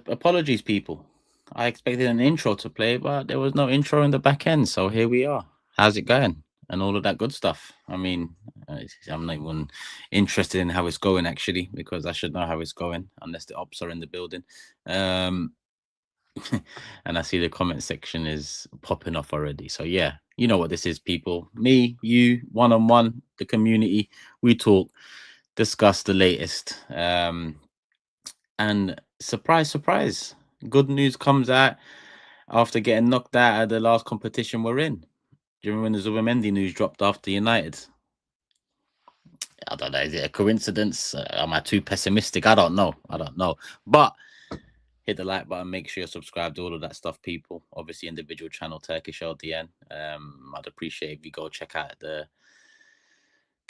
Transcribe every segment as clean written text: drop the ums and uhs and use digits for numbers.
Apologies, people. I expected an intro to play, but there was no intro in the back end. So here we are. How's it going? And all of that good stuff. I mean, I'm not even interested in how it's going actually, because I should know how it's going unless the ops are in the building. Um, and I see the comment section is popping off already. So yeah, you know what this is, people. Me, you, one on one, the community. We talk, discuss the latest. And surprise, surprise, good news comes out after getting knocked out of the last competition we're in. Do you remember when the Zubimendi news dropped after United? I don't know. Is it a coincidence? Am I too pessimistic? I don't know. But hit the like button. Make sure you're subscribed to all of that stuff, people. Obviously, individual channel Turkish LDN. I'd appreciate if you go check out the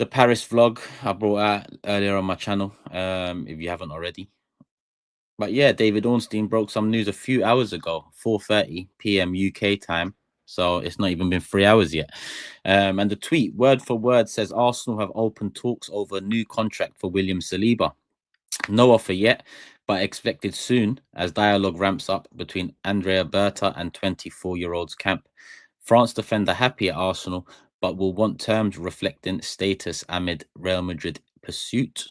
Paris vlog I brought out earlier on my channel. If you haven't already. But yeah, David Ornstein broke some news a few hours ago, 4:30 p.m. UK time. So it's not even been 3 hours yet. And the tweet, word for word, says Arsenal have opened talks over a new contract for William Saliba. No offer yet, but expected soon as dialogue ramps up between Andrea Berta and 24-year-old's camp. France defender happy at Arsenal, but will want terms reflecting status amid Real Madrid pursuit.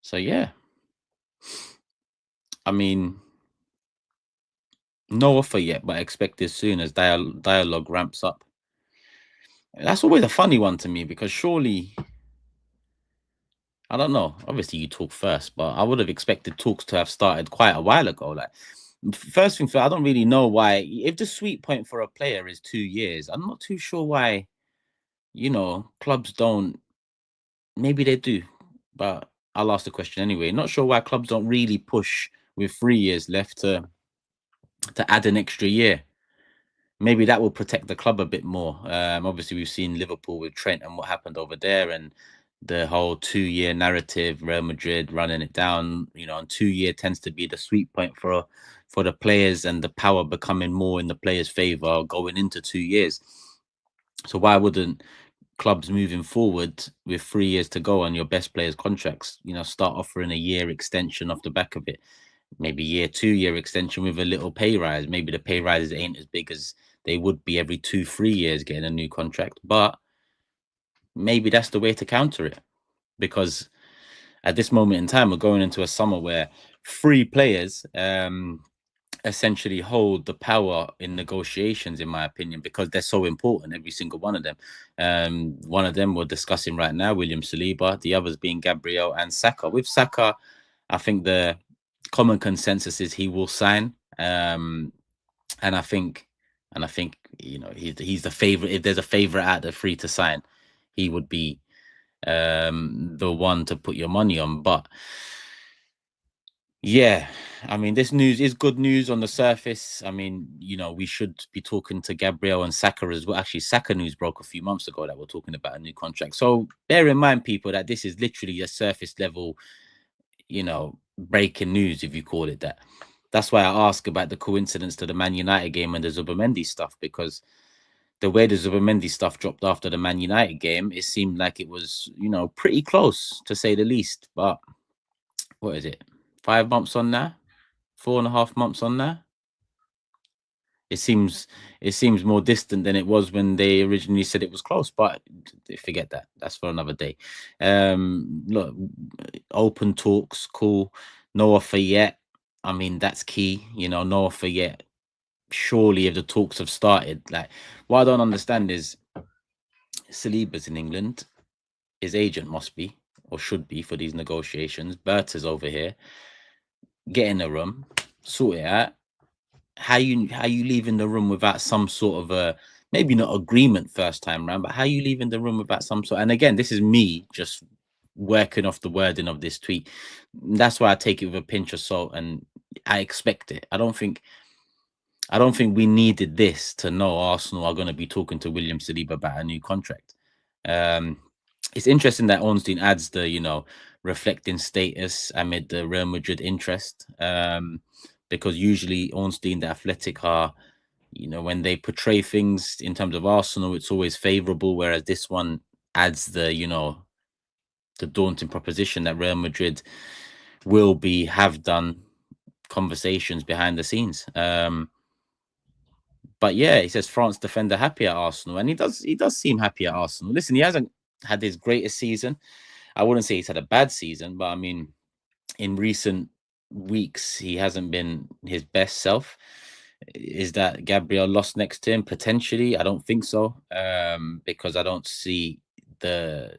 So yeah. I mean, no offer yet, but expected soon as dialogue ramps up. That's always a funny one to me because surely, I don't know. Obviously, you talk first, but I would have expected talks to have started quite a while ago. Like, first thing first, I don't really know why. If the sweet point for a player is 2 years, I'm not too sure why. Clubs don't. Maybe they do, but I'll ask the question anyway. Not sure why clubs don't really push with 3 years left to add an extra year. Maybe that will protect the club a bit more. Obviously, we've seen Liverpool with Trent and what happened over there, and the whole 2-year narrative, Real Madrid running it down. And 2 year tends to be the sweet point for the players, and the power becoming more in the players' favor going into 2 years. So why wouldn't clubs moving forward with 3 years to go on your best players' contracts, start offering a year extension off the back of it? Maybe 2-year extension with a little pay rise. Maybe the pay rises ain't as big as they would be every 2-3 years getting a new contract, but maybe that's the way to counter it, because at this moment in time we're going into a summer where 3 players essentially hold the power in negotiations, in my opinion, because they're so important, every single one of them. One of them we're discussing right now, William Saliba, the others being Gabriel and Saka. With Saka, I think the common consensus is he will sign, and I think he's the favorite. If there's a favorite out the 3 to sign, he would be the one to put your money on. But yeah, I mean, this news is good news on the surface. I mean, we should be talking to Gabriel and Saka as well. Actually, Saka news broke a few months ago that we're talking about a new contract. So bear in mind, people, that this is literally a surface level, breaking news, if you call it that. That's why I ask about the coincidence to the Man United game and the Zubimendi stuff, because the way the Zubimendi stuff dropped after the Man United game, it seemed like it was, pretty close, to say the least. But what is it? 5 months on now? 4.5 months on now? It seems more distant than it was when they originally said it was close, but forget that. That's for another day. Look, open talks, cool. No offer yet. I mean, that's key. No offer yet. Surely, if the talks have started, like, what I don't understand is Saliba's in England. His agent must be, or should be, for these negotiations. Berta's over here. Get in the room, sort it out. How you leaving the room without some sort of a, maybe not agreement first time round, but how you leaving the room without some sort? And again, this is me just working off the wording of this tweet. That's why I take it with a pinch of salt, and I expect it. I don't think we needed this to know Arsenal are going to be talking to William Saliba about a new contract. It's interesting that Ornstein adds the, reflecting status amid the Real Madrid interest, because usually Ornstein, the Athletic, are, when they portray things in terms of Arsenal, it's always favourable, whereas this one adds the daunting proposition that Real Madrid have done conversations behind the scenes. But yeah, he says France defender happy at Arsenal, and he does seem happy at Arsenal. Listen, he hasn't had his greatest season. I wouldn't say he's had a bad season, but I mean, in recent weeks, he hasn't been his best self. Is that Gabriel lost next to him? Potentially, I don't think so, because I don't see the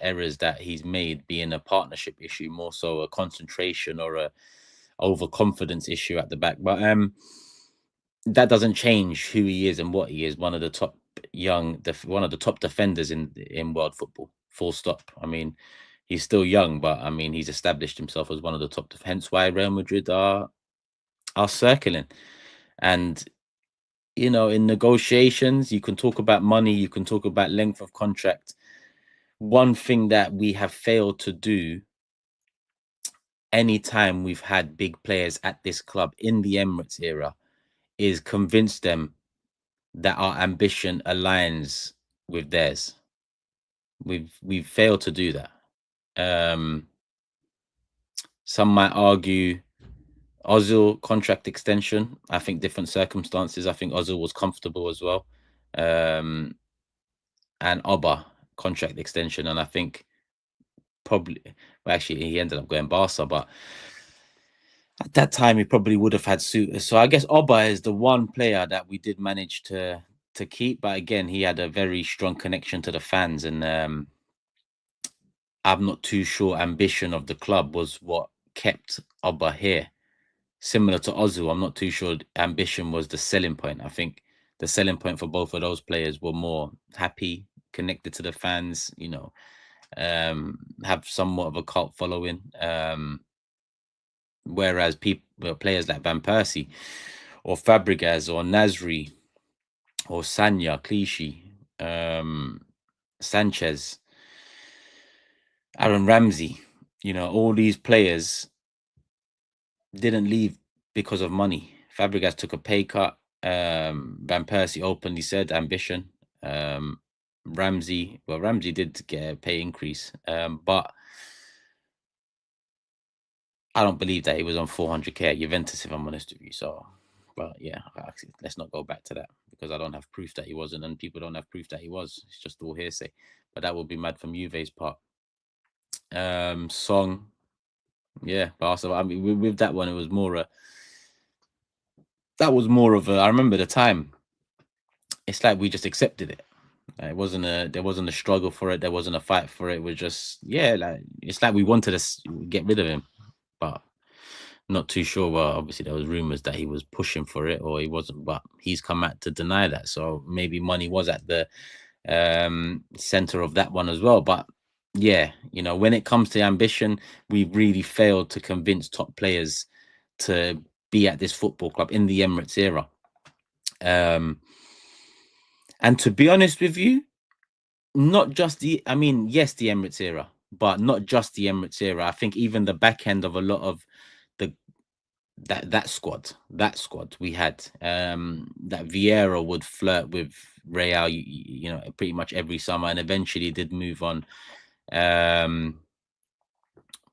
errors that he's made being a partnership issue, more so a concentration or a overconfidence issue at the back. But that doesn't change who he is and what he is. One of the top one of the top defenders in world football. Full stop. I mean, he's still young, but I mean, he's established himself as one of the top. Hence why Real Madrid are circling. And you know, in negotiations, you can talk about money, you can talk about length of contract. One thing that we have failed to do anytime we've had big players at this club in the Emirates era is convince them that our ambition aligns with theirs. We've failed to do that. Some might argue Ozil contract extension. I think different circumstances. I think Ozil was comfortable as well. And Oba contract extension, and I think probably, well, actually he ended up going Barca, but at that time he probably would have had suitors. So I guess Oba is the one player that we did manage to keep, but again, he had a very strong connection to the fans, and I'm not too sure ambition of the club was what kept Oba here. Similar to Ozil, I'm not too sure ambition was the selling point. I think the selling point for both of those players were more happy, connected to the fans, you know, have somewhat of a cult following. Whereas players like Van Persie or Fabregas or Nasri or Sanya, Clichy, Sanchez, Aaron Ramsey, you know, all these players didn't leave because of money. Fabregas took a pay cut. Van Persie openly said ambition. Ramsey did get a pay increase, but I don't believe that he was on 400k at Juventus, if I'm honest with you. So, but yeah, actually, let's not go back to that because I don't have proof that he wasn't, and people don't have proof that he was. It's just all hearsay. But that would be mad from Juve's part. Song, yeah, Barca. I mean, with that one, it was more a. That was more of a. I remember the time. It's like we just accepted it. It wasn't there wasn't a struggle for it. There wasn't a fight for it. It was just, yeah, like it's like we wanted to get rid of him, but not too sure. Well, obviously there was rumors that he was pushing for it or he wasn't, but he's come out to deny that. So maybe money was at the center of that one as well. But yeah, you know, when it comes to ambition, we've really failed to convince top players to be at this football club in the Emirates era. And to be honest with you, not just I mean, yes, the Emirates era, but not just the Emirates era. I think even the back end of a lot of that squad we had, that Vieira would flirt with Real, you know, pretty much every summer, and eventually did move on.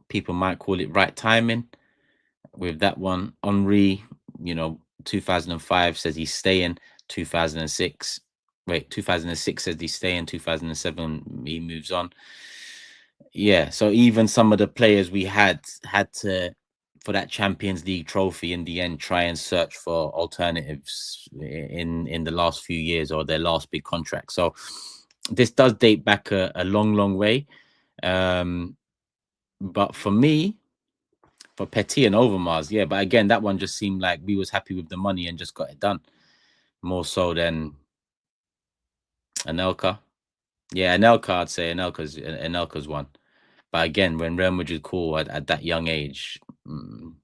People might call it right timing with that one. Henry, you know, 2005 says he's staying. 2006 says he's staying. 2007 he moves on. Yeah, so even some of the players we had to, for that Champions League trophy, in the end try and search for alternatives in the last few years or their last big contract. So this does date back a long way. But for me, for Petit and Overmars, yeah, but again, that one just seemed like we was happy with the money and just got it done, more so than Anelka. Yeah, Anelka, I'd say Anelka's one. But again, when Real Madrid call at that young age, and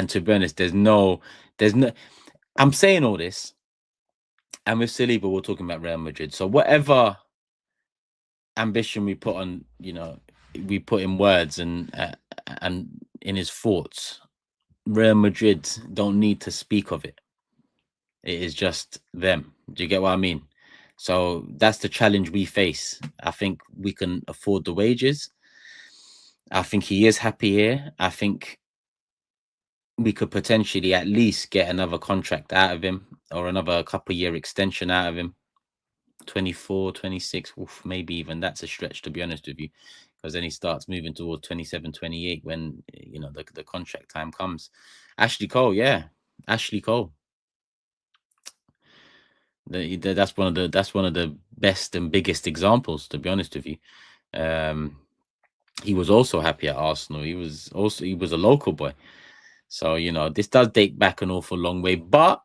to be honest, there's no. I'm saying all this, and with Saliba, we're talking about Real Madrid. So whatever ambition we put on, you know, we put in words and in his thoughts, Real Madrid don't need to speak of it. It is just them. Do you get what I mean? So that's the challenge we face. I think we can afford the wages. I think he is happy here. I think we could potentially at least get another contract out of him or another couple-year extension out of him. 24, 26, oof, maybe even that's a stretch, to be honest with you, because then he starts moving towards 27, 28 when, you know, the contract time comes. Ashley Cole, yeah. Ashley Cole. That's one of the best and biggest examples, to be honest with you. He was also happy at Arsenal. He was a local boy. So, you know, this does date back an awful long way, but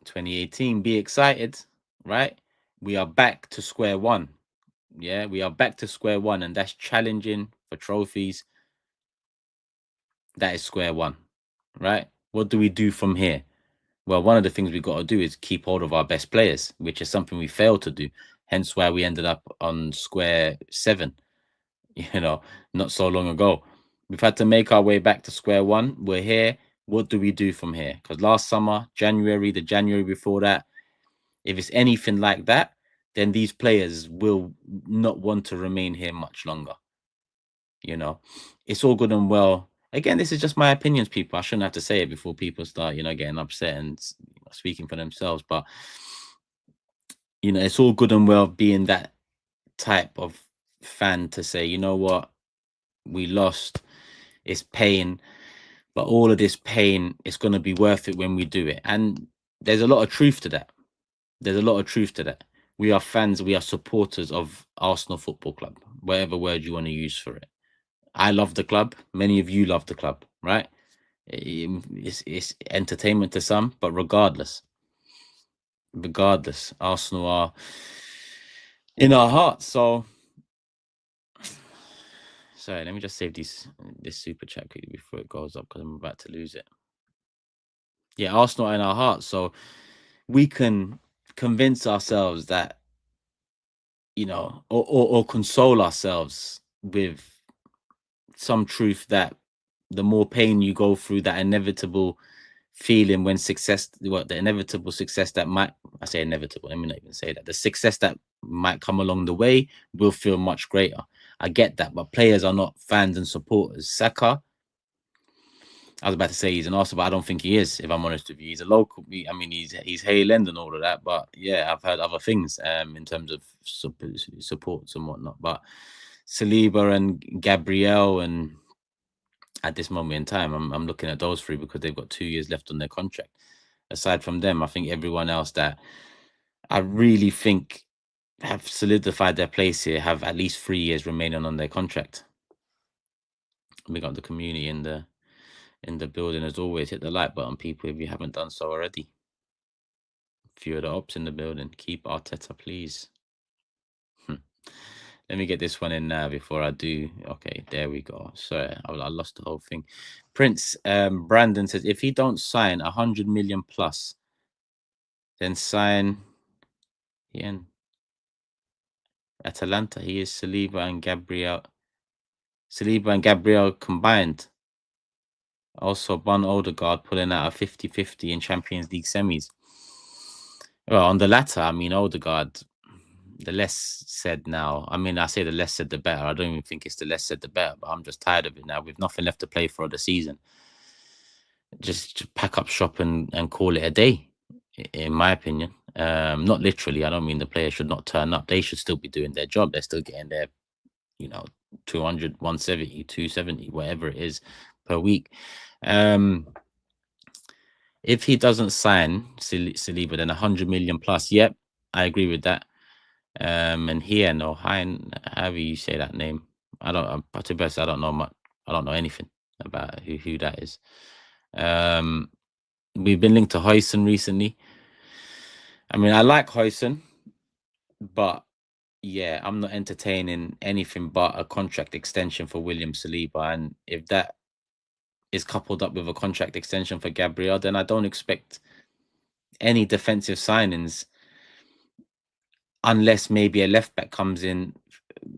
2018, be excited, right? We are back to square one. Yeah, we are back to square one, and that's challenging for trophies. That is square one, right? What do we do from here? Well, one of the things we've got to do is keep hold of our best players, which is something we failed to do. Hence why we ended up on square seven, you know, not so long ago. We've had to make our way back to square one. We're here. What do we do from here? Because last summer, January, the January before that, if it's anything like that, then these players will not want to remain here much longer. You know, it's all good and well. Again, this is just my opinions, people. I shouldn't have to say it before people start, you know, getting upset and speaking for themselves. But, you know, it's all good and well being that type of fan to say, you know what, we lost, it's pain, but all of this pain is going to be worth it when we do it. And there's a lot of truth to that. There's a lot of truth to that. We are fans, we are supporters of Arsenal Football Club, whatever word you want to use for it. I love the club. Many of you love the club, right? It's entertainment to some, but regardless, Arsenal are in our hearts. So, sorry, let me just save this super chat quickly before it goes up because I'm about to lose it. Yeah, Arsenal are in our hearts, so we can convince ourselves that, you know, or console ourselves with some truth that the more pain you go through, that inevitable feeling when the inevitable success that might, I say inevitable, let me not even say that, the success that might come along the way will feel much greater. I get that, but players are not fans and supporters. Saka, I was about to say he's an Arsenal, but I don't think he is, if I'm honest with you. He's a local. I mean, he's Hay End and all of that, but yeah, I've heard other things in terms of supports and whatnot. But Saliba and Gabriel, and at this moment in time, I'm looking at those three because they've got 2 years left on their contract. Aside from them, I think everyone else that I really think have solidified their place here have at least 3 years remaining on their contract. We got the community in the building as always. Hit the like button, people, if you haven't done so already. A few of the ops in the building. Keep Arteta, please. Let me get this one in now before I do. Okay, there we go. Sorry, I lost the whole thing. Prince Brandon says, if he don't sign 100 million plus, then sign in Atalanta. He is Saliba and Gabriel combined. Also, Bon Odegaard pulling out a 50-50 in Champions League semis. Well, on the latter, I mean, Odegaard, the less said now. I mean, I say the less said, the better. I don't even think it's the less said, the better, but I'm just tired of it now. We've nothing left to play for the season. Just pack up shop and call it a day, in my opinion. Not literally. I don't mean the players should not turn up. They should still be doing their job. They're still getting their, you know, 200, 170, 270, whatever it is per week. If he doesn't sign Saliba, then 100 million plus. Yep, I agree with that. And here, no, however you say that name, I don't. To be honest, I don't know much. I don't know anything about who that is. We've been linked to Huijsen recently. I mean, I like Huijsen, but yeah, I'm not entertaining anything but a contract extension for William Saliba. And if that is coupled up with a contract extension for Gabriel, then I don't expect any defensive signings unless maybe a left back comes in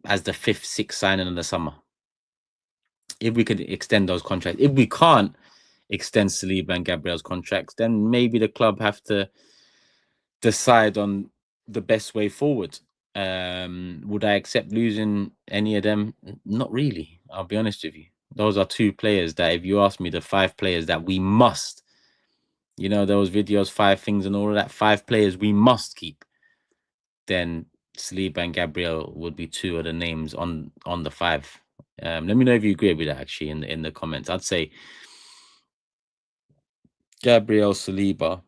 as the 5th, 6th signing in the summer. If we could extend those contracts, if we can't extend Saliba and Gabriel's contracts, then maybe the club have to decide on the best way forward. Would I accept losing any of them? Not really. I'll be honest with you. Those are two players that, if you ask me, the 5 players that we must, those videos, 5 things and all of that, 5 players we must keep, then Saliba and Gabriel would be 2 of the names on the 5. Let me know if you agree with that, actually, in the comments. I'd say Gabriel, Saliba,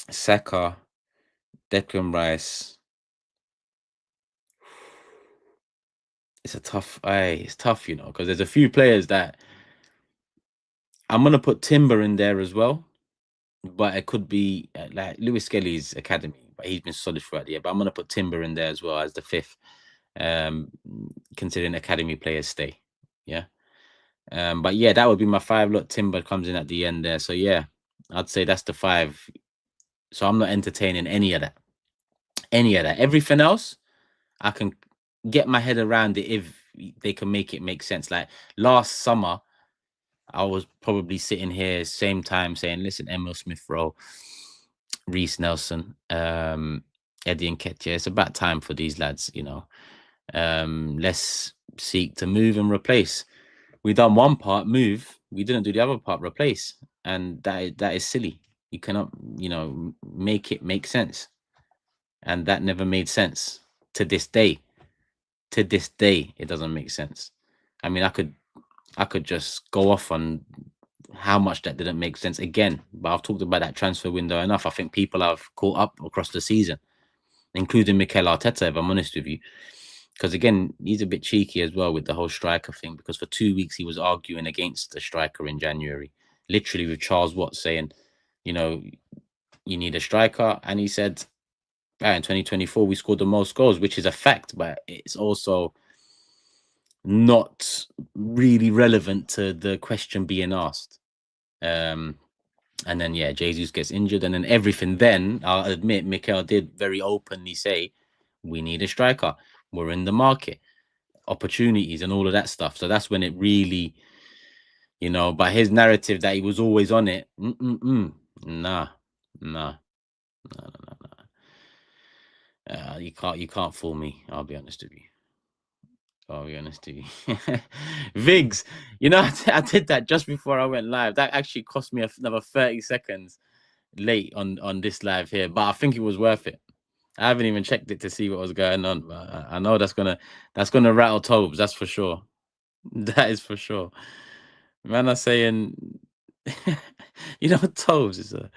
Saka, Declan Rice. It's tough, because there's a few players that I'm gonna put Timber in there as well, but it could be like Lewis Skelly's academy, but he's been solid throughout the year. But I'm gonna put Timber in there as well as the 5th, considering academy players stay. Yeah. But yeah, that would be my 5. Look, Timber comes in at the end there, so yeah, I'd say that's the 5. So I'm not entertaining any of that. Everything else, I can get my head around it if they can make it make sense. Like last summer, I was probably sitting here same time saying, listen, Emil Smith Rowe, Reece Nelson, Eddie Nketiah, it's about time for these lads, let's seek to move and replace. We done one part, move, we didn't do the other part, replace, and that is silly. You cannot, make it make sense, and that never made sense to this day. It doesn't make sense. I mean, I could just go off on how much that didn't make sense again, but I've talked about that transfer window enough. I think people have caught up across the season, including Mikel Arteta, if I'm honest with you, because again, he's a bit cheeky as well with the whole striker thing, because for 2 weeks he was arguing against the striker in January, literally with Charles Watts saying, you need a striker, and he said, in 2024 we scored the most goals, which is a fact, but it's also not really relevant to the question being asked. And then Jesus gets injured, and then everything. Then I'll admit, Mikel did very openly say, "We need a striker. We're in the market, opportunities, and all of that stuff." So that's when it really, But his narrative that he was always on it, nah. You can't fool me. I'll be honest with you. Viggs, I did that just before I went live. That actually cost me another 30 seconds late on this live here, but I think it was worth it. I haven't even checked it to see what was going on, but I know that's gonna rattle Tobes. That's for sure. That is for sure. Man, I'm saying, Tobes is a,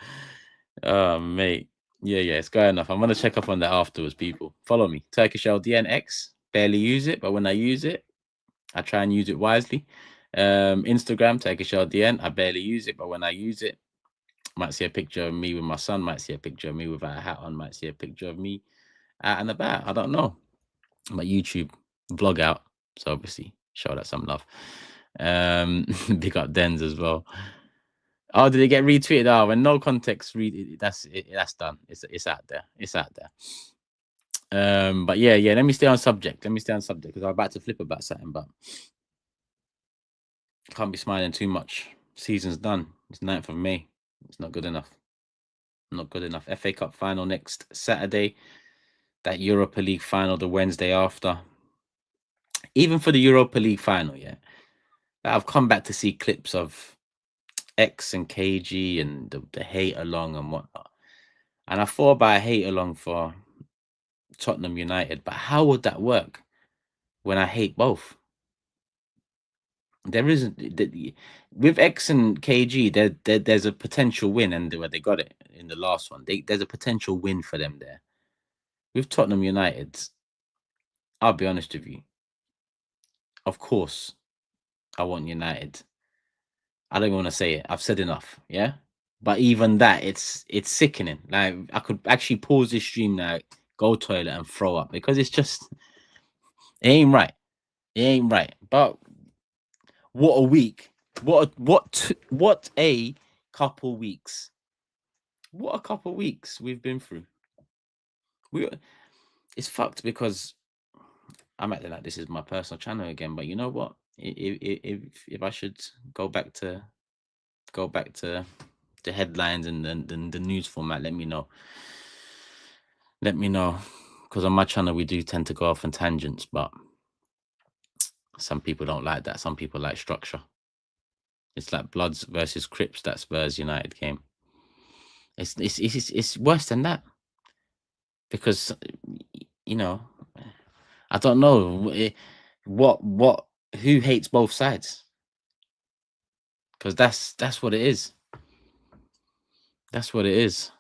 oh mate, yeah, it's going enough. I'm gonna check up on that afterwards. People, follow me. Turkish LDNX. Barely use it, but when I use it, I try and use it wisely. Instagram, Turkish LDN. I barely use it, but when I use it, might see a picture of me with my son, might see a picture of me without a hat on, might see a picture of me out and about. I don't know. My YouTube vlog out, so obviously show that some love. Big up Dens as well. Oh, did it get retweeted? Oh, when no context, that's it. That's done. It's out there. It's out there. But yeah. Let me stay on subject. Because I'm about to flip about something, but can't be smiling too much. Season's done. It's 9th of May. It's not good enough. Not good enough. FA Cup final next Saturday. That Europa League final the Wednesday after. Even for the Europa League final, I've come back to see clips of X and KG and the hate along and whatnot. And I thought about a hate along for Tottenham United, but how would that work when I hate both? There isn't with X and KG. There's a potential win, and where they got it in the last one, there's a potential win for them there. With Tottenham United, I'll be honest with you. Of course, I want United. I don't want to say it. I've said enough. Yeah, but even that, it's sickening. Like I could actually pause this stream now, go toilet, and throw up because it's just it ain't right. It ain't right. But what a week! What a couple weeks! What a couple weeks we've been through. It's fucked because I'm acting like this is my personal channel again. But you know what? If I should go back to the headlines and the news format, let me know. Let me know, because on my channel we do tend to go off on tangents, but some people don't like that. Some people like structure. It's like Bloods versus Crips, that Spurs United game. It's worse than that, because you know, I don't know who hates both sides, because that's what it is. That's what it is.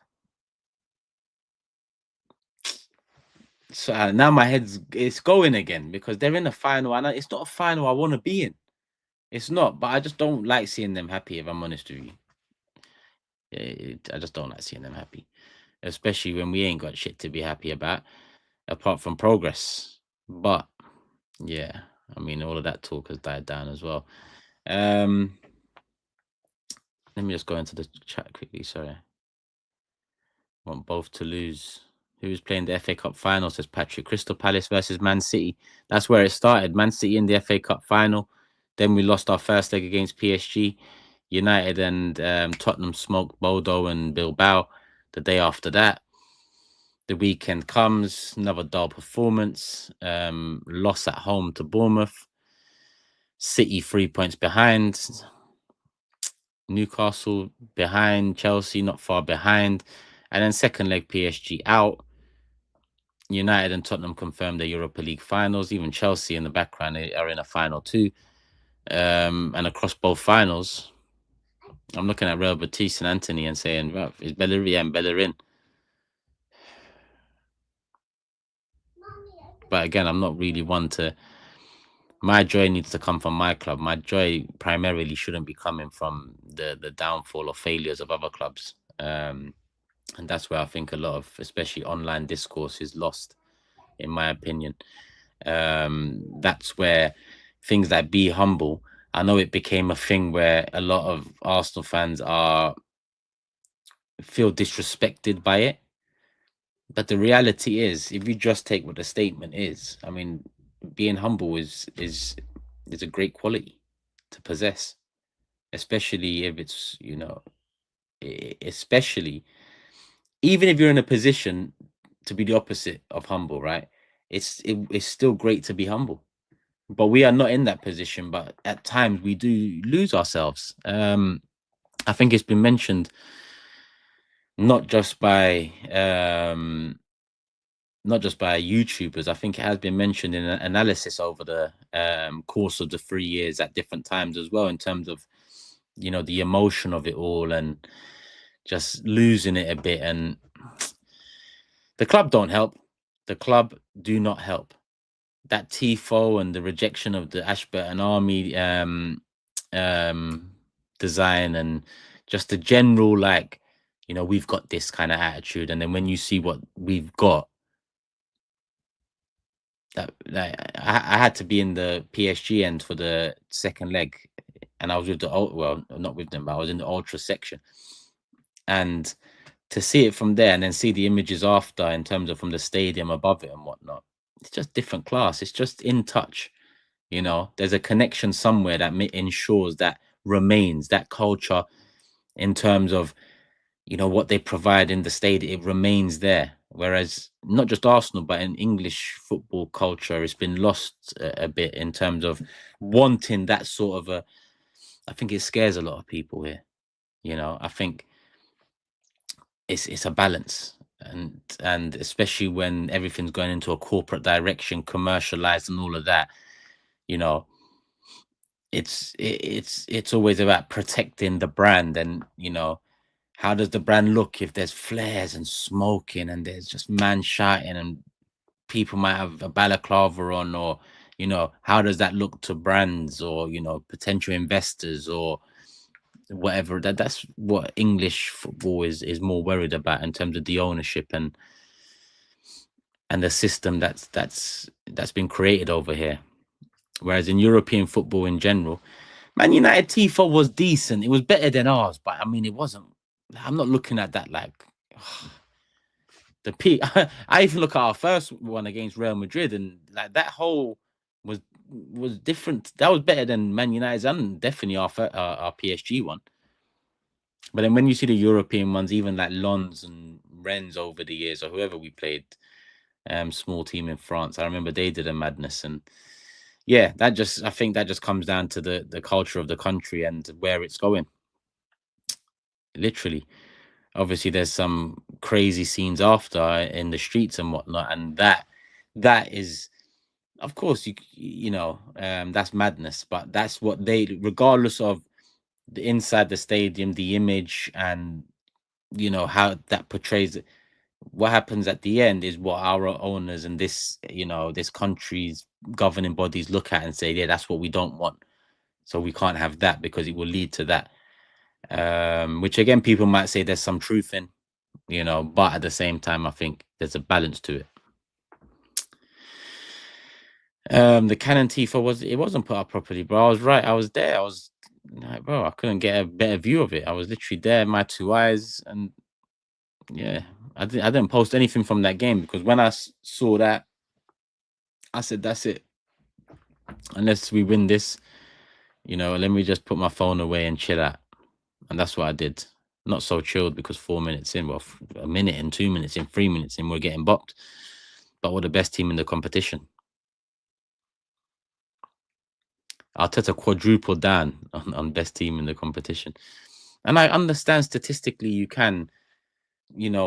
So now my it's going again, because they're in the final, and it's not a final I want to be in. It's not, but I just don't like seeing them happy, if I'm honest with you. I just don't like seeing them happy, especially when we ain't got shit to be happy about apart from progress. But yeah, I mean, all of that talk has died down as well. Let me just go into the chat quickly. Sorry. Want both to lose. Who's playing the FA Cup final, says Patrick. Crystal Palace versus Man City. That's where it started. Man City in the FA Cup final. Then we lost our first leg against PSG. United and Tottenham smoked Bodo and Bilbao the day after that. The weekend comes, another dull performance. Loss at home to Bournemouth. City 3 points behind. Newcastle behind. Chelsea not far behind. And then second leg, PSG out. United and Tottenham confirmed their Europa League finals. Even Chelsea in the background are in a final too. And across both finals, I'm looking at Real Betis and Anthony and saying, well, is Bellerin Bellerin? But again, I'm not really one to... My joy needs to come from my club. My joy primarily shouldn't be coming from the downfall or failures of other clubs. And that's where I think a lot of, especially online discourse, is lost, in my opinion. That's where things like be humble, I know it became a thing where a lot of Arsenal fans feel disrespected by it. But the reality is, if you just take what the statement is, I mean, being humble is a great quality to possess, especially if it's, you know, especially even if you're in a position to be the opposite of humble, right? It's still great to be humble, but we are not in that position. But at times we do lose ourselves. I think it's been mentioned not just by YouTubers. I think it has been mentioned in an analysis over the course of the 3 years at different times as well, in terms of, you know, the emotion of it all and just losing it a bit. And the club don't help. The club do not help. That tifo and the rejection of the Ashburton Army design, and just the general, like, you know, we've got this kind of attitude. And then when you see what we've got, that I had to be in the PSG end for the second leg, and I was with well, not with them, but I was in the ultra section. And to see it from there and then see the images after, in terms of from the stadium above it and whatnot, it's just different class. It's just in touch. You know, there's a connection somewhere that ensures that remains, that culture in terms of, you know, what they provide in the stadium, it remains there. Whereas not just Arsenal, but in English football culture, it's been lost a bit in terms of wanting that sort of I think it scares a lot of people here. You know, I think it's a balance, and especially when everything's going into a corporate direction, commercialized and all of that, you know, it's always about protecting the brand. And, you know, how does the brand look if there's flares and smoking and there's just man shouting and people might have a balaclava on? Or, you know, how does that look to brands or, you know, potential investors or whatever? That's what English football is more worried about, in terms of the ownership and the system that's been created over here. Whereas in European football in general, Man United tifo was decent. It was better than ours, but I mean, it wasn't. I'm not looking at that like the peak. I even look at our first one against Real Madrid, and like that whole was different. That was better than Man United's, and definitely our PSG one. But then when you see the European ones, even like Lons and Rennes over the years, or whoever we played, small team in France. I remember they did a madness, and yeah, I think that just comes down to the culture of the country and where it's going. Literally, obviously, there's some crazy scenes after in the streets and whatnot, and that is, of course, that's madness. But that's what regardless of the inside the stadium, the image, and how that portrays it. What happens at the end is what our owners and this country's governing bodies look at and say, yeah, that's what we don't want. So we can't have that because it will lead to that. Which again, people might say there's some truth in, but at the same time, I think there's a balance to it. The Canon Tifa it wasn't put up properly, bro. I was right. I was there. I was like, bro, I couldn't get a better view of it. I was literally there, my 2 eyes, and yeah, I didn't post anything from that game because when I saw that, I said, that's it. Unless we win this, let me just put my phone away and chill out. And that's what I did. Not so chilled because 4 minutes in, well, a minute in, 2 minutes in, 3 minutes in, we're getting bopped. But we're the best team in the competition. Arteta quadrupled down on best team in the competition. And I understand statistically you can,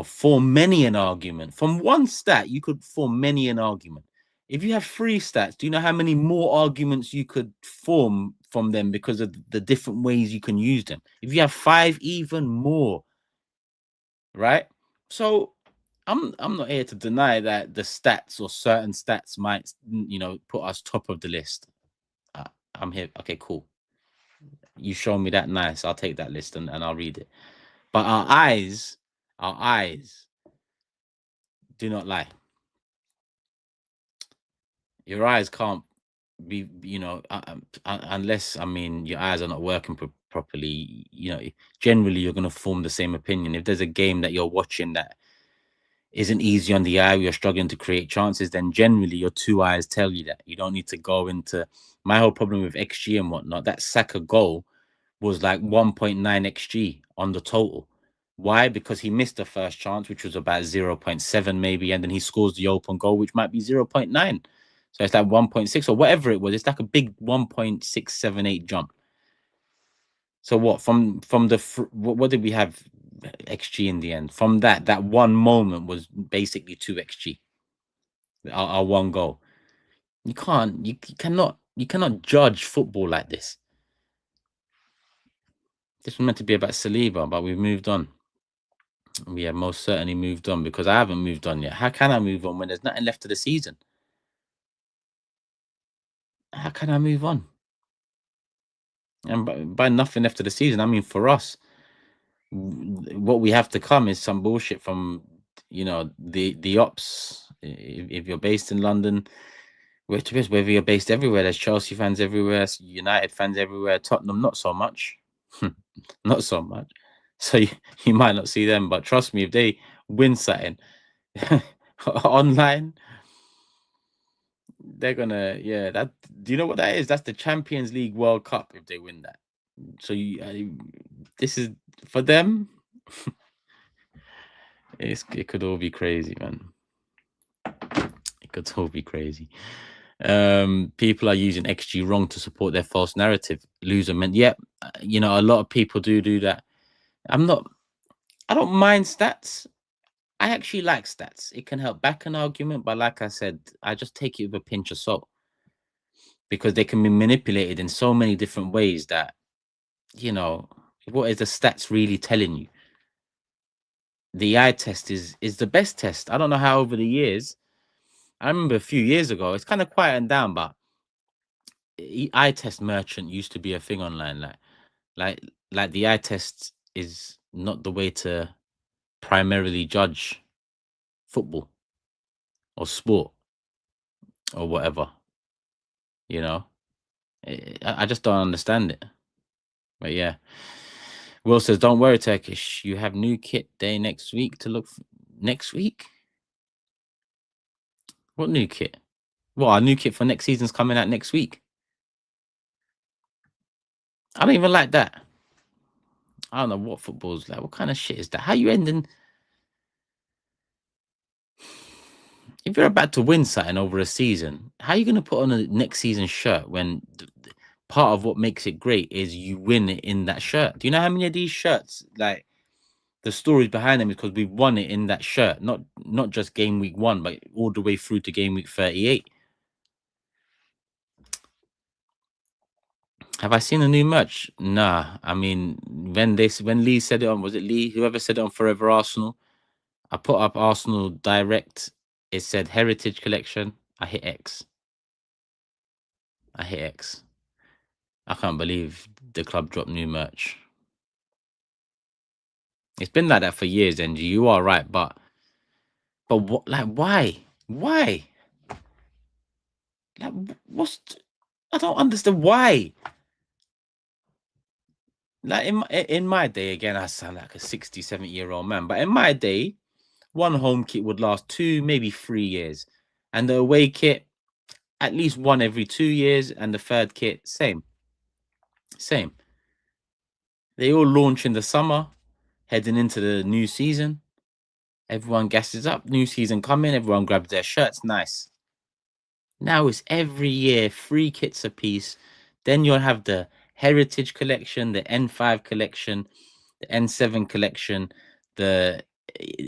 form many an argument. From one stat, you could form many an argument. If you have 3 stats, do you know how many more arguments you could form from them because of the different ways you can use them? If you have 5, even more, right? So I'm not here to deny that the stats or certain stats might, put us top of the list. I'm here. Okay, cool. You show me that, nice. I'll take that list and I'll read it. But our eyes do not lie. Your eyes can't be, unless, your eyes are not working properly. Generally you're going to form the same opinion. If there's a game that you're watching that isn't easy on the eye, you're struggling to create chances, then generally your 2 eyes tell you that. You don't need to go into my whole problem with XG and whatnot. That Saka goal was like 1.9 XG on the total. Why? Because he missed the first chance, which was about 0.7 maybe, and then he scores the open goal, which might be 0.9. So it's like 1.6 or whatever it was. It's like a big 1.678 jump. So what what did we have XG in the end? From that one moment was basically 2 XG. Our one goal. You cannot judge football like this. This was meant to be about Saliba, but we've moved on. We have most certainly moved on because I haven't moved on yet. How can I move on when there's nothing left of the season? How can I move on? And by nothing left of the season, I mean for us, what we have to come is some bullshit from the ops. If you're based in London, whether you're based everywhere, there's Chelsea fans everywhere, United fans everywhere, Tottenham not so much, not so much. So you might not see them, but trust me, if they win something online, they're gonna that. Do you know what that is? That's the Champions League World Cup if they win that. So this is for them. It could all be crazy, man. It could all be crazy. People are using XG wrong to support their false narrative. Loser meant, yeah, a lot of people do that. I don't mind stats. I actually like stats. It can help back an argument, but like I said, I just take it with a pinch of salt because they can be manipulated in so many different ways that, what is the stats really telling you? The eye test is the best test. I don't know how over the years. I remember a few years ago, it's kind of quieting down, but eye test merchant used to be a thing online. Like the eye test is not the way to primarily judge football or sport or whatever. I just don't understand it. But yeah, Will says, "Don't worry, Turkish. You have new kit day next week to look next week. What new kit? Well, our new kit for next season's coming out next week. I don't even like that. I don't know what football's like. What kind of shit is that? How you ending? if you're about to win something over a season, how are you going to put on a next season shirt when part of what makes it great is you win it in that shirt? Do you know how many of these shirts, like the stories behind them, is because we've won it in that shirt, not just game week 1, but all the way through to game week 38. Have I seen the new merch? Nah. I mean, when Lee said it on, was it Lee? Whoever said it on Forever Arsenal, I put up Arsenal Direct. It said Heritage Collection. I hit X. I can't believe the club dropped new merch. It's been like that for years, NG. You are right, but what? Like, why? Why? Like, I don't understand why. Like in my day, again, I sound like a 60, 70-year-old man, but in my day, one home kit would last 2, maybe 3 years, and the away kit at least 1 every 2 years, and the third kit same. They all launch in the summer, heading into the new season. Everyone gasses up, new season coming, everyone grabs their shirts, nice. Now it's every year 3 kits a piece. Then you'll have the Heritage Collection, the N5 Collection, the N7 Collection, the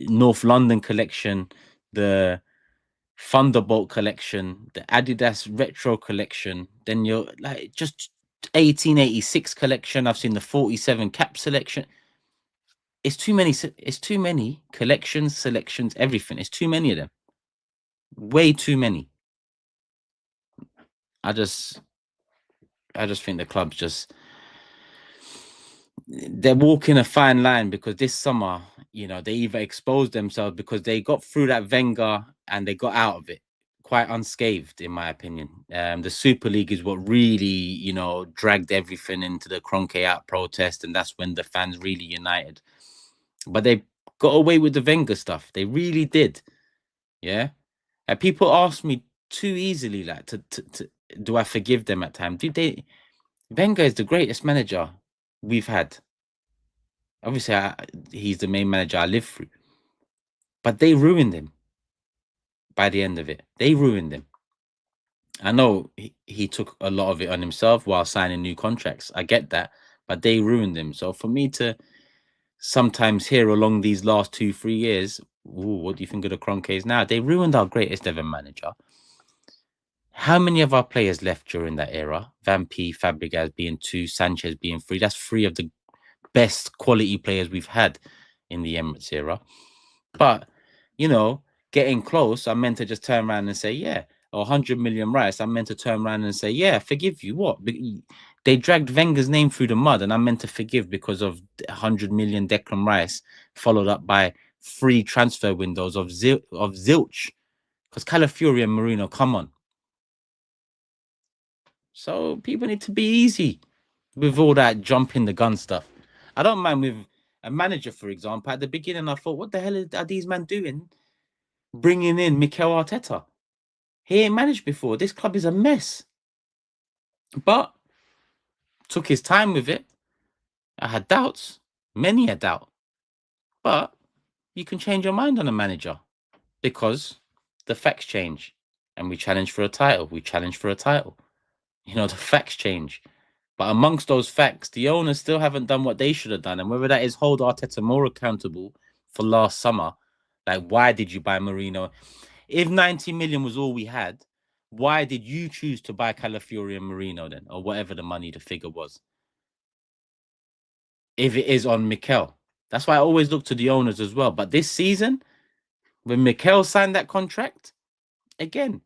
North London Collection, the Thunderbolt Collection, the Adidas Retro Collection. Then you're like just 1886 Collection. I've seen the 47 Cap Selection. It's too many. It's too many collections, selections, everything. It's too many of them. Way too many. I just think the club's they're walking a fine line, because this summer, they either exposed themselves because they got through that Wenger and they got out of it quite unscathed, in my opinion. The Super League is what really, dragged everything into the Kroenke out protest, and that's when the fans really united. But they got away with the Wenger stuff. They really did. Yeah. And people ask me too easily, like, to do I forgive them at times? Wenger is the greatest manager we've had. Obviously, he's the main manager I lived through. But they ruined him by the end of it. They ruined him. I know he took a lot of it on himself while signing new contracts. I get that. But they ruined him. So for me to sometimes hear along these last 2-3 years, what do you think of the Kroenkes now? They ruined our greatest ever manager. How many of our players left during that era? Van P, Fabregas being 2, Sanchez being 3. That's 3 of the best quality players we've had in the Emirates era. But, getting close, I'm meant to just turn around and say, yeah, 100 million rice. I'm meant to turn around and say, yeah, forgive you. What? They dragged Wenger's name through the mud, and I'm meant to forgive because of 100 million Declan Rice, followed up by 3 transfer windows of zilch. Because Calafiori and Mourinho, come on. So people need to be easy with all that jumping the gun stuff. I don't mind with a manager, for example. At the beginning, I thought, what the hell are these men doing? Bringing in Mikel Arteta. He ain't managed before. This club is a mess. But took his time with it. I had doubts. Many a doubt. But you can change your mind on a manager because the facts change. And we challenge for a title. The facts change. But amongst those facts, the owners still haven't done what they should have done. And whether that is hold Arteta more accountable for last summer, like, why did you buy Mourinho? If 90 million was all we had, why did you choose to buy Calafiori and Mourinho then? Or whatever the figure was? If it is on Mikel. That's why I always look to the owners as well. But this season, when Mikel signed that contract, again,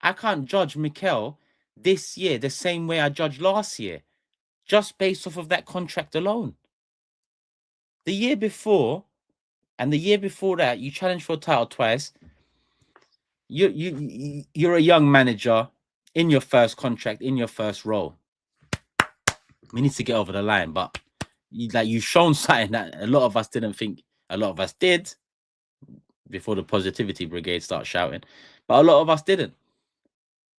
I can't judge Mikel this year the same way I judged last year, just based off of that contract alone. The year before and the year before that, you challenged for a title twice. You're a young manager in your first contract, in your first role. We need to get over the line, but you've shown something that a lot of us didn't think. A lot of us did before the positivity brigade starts shouting, but a lot of us didn't.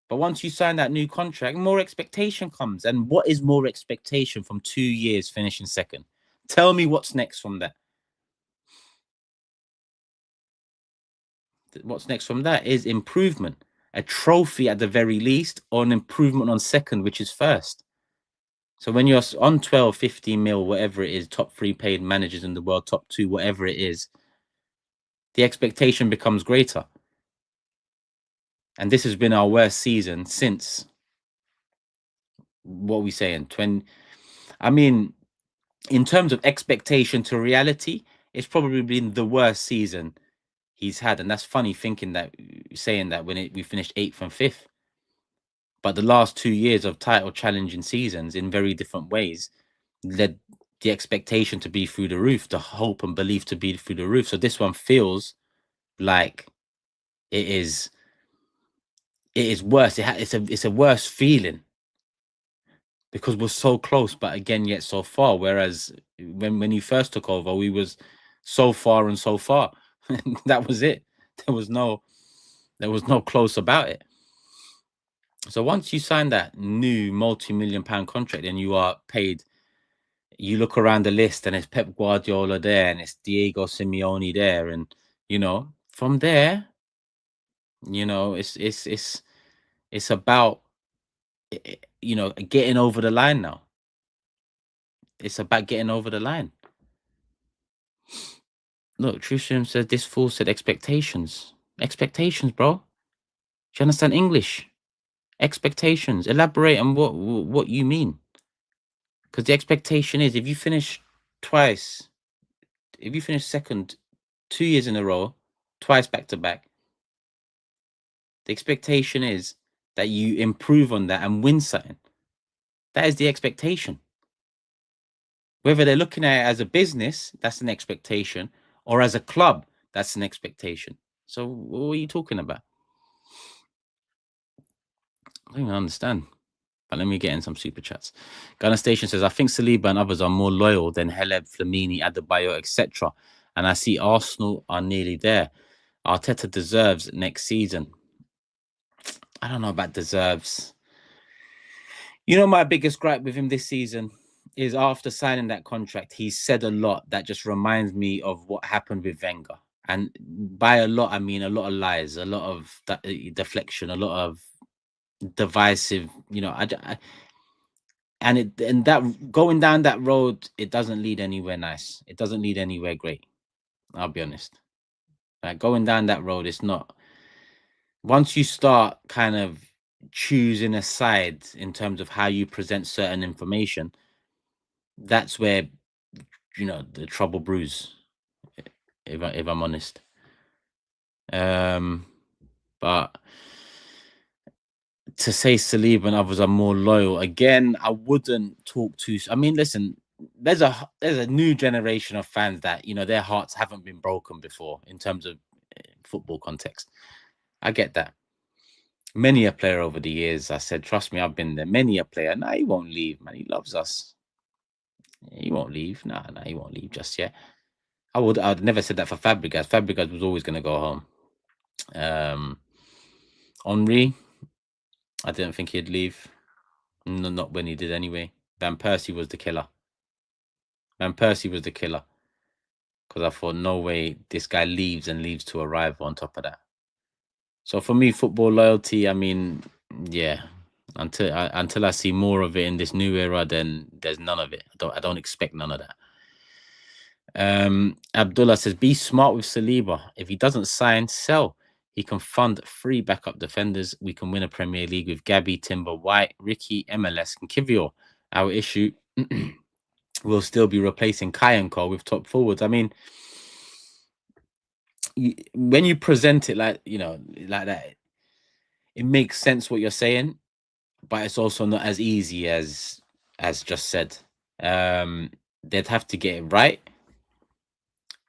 But once you sign that new contract, more expectation comes. And what is more expectation from 2 years finishing second? Tell me what's next from that. what's next from that is improvement. A trophy at the very least, or an improvement on second, which is first. So when you're on 12, 15 mil, whatever it is, top 3 paid managers in the world, top 2, whatever it is, the expectation becomes greater. And this has been our worst season since, what are we saying? 20. I mean, in terms of expectation to reality, it's probably been the worst season he's had. And that's funny saying that when we finished 8th and 5th. But the last 2 years of title challenging seasons in very different ways led the expectation to be through the roof, the hope and belief to be through the roof. So this one feels like it is worse. It's a worse feeling because we're so close, but again, yet so far. Whereas when he first took over, we was so far and so far. That was it. There was no close about it. So once you sign that new multi-million-pound contract and you are paid, you look around the list and it's Pep Guardiola there and it's Diego Simeone there, and from there, it's about getting over the line now. It's about getting over the line. Look, Trisham said this fool said expectations. Expectations, bro. Do you understand English? Expectations. Elaborate on what you mean. Because the expectation is if you finish twice, if you finish second 2 years in a row, twice back to back, the expectation is that you improve on that and win something. That is the expectation. Whether they're looking at it as a business, that's an expectation, or as a club, that's an expectation. So what are you talking about? I don't even understand. But let me get in some super chats. Gunner Station says, I think Saliba and others are more loyal than Haleb, Flamini, Adebayo, etc. And I see Arsenal are nearly there. Arteta deserves next season. I don't know about deserves. My biggest gripe with him this season is after signing that contract, he's said a lot that just reminds me of what happened with Wenger. And by a lot, I mean a lot of lies, a lot of deflection, a lot of divisive, and that going down that road, it doesn't lead anywhere nice. It doesn't lead anywhere great. I'll be honest. Like going down that road, it's not. Once you start kind of choosing a side in terms of how you present certain information, that's where the trouble brews. If I'm honest, but to say Saliba and others are more loyal, again, I wouldn't talk too. I mean, listen, there's a new generation of fans that their hearts haven't been broken before in terms of football context. I get that. Many a player over the years, I said, trust me, I've been there. Many a player, nah, he won't leave, man. He loves us. He won't leave. Nah, he won't leave just yet. I'd never said that for Fabregas. Fabregas was always going to go home. Henry, I didn't think he'd leave. No, not when he did anyway. Van Persie was the killer. Because I thought, no way this guy leaves to a rival on top of that. So for me, football loyalty, I mean, yeah, until I see more of it in this new era, then there's none of it. I don't expect none of that. Abdullah says, be smart with Saliba. If he doesn't sign, sell. He can fund 3 backup defenders. We can win a Premier League with Gabby, Timber, White, Ricky, MLS, and Kivior. Our issue will still be replacing Kayanko with top forwards. I mean, when you present it like that, it makes sense what you're saying, but it's also not as easy as just said. They'd have to get it right,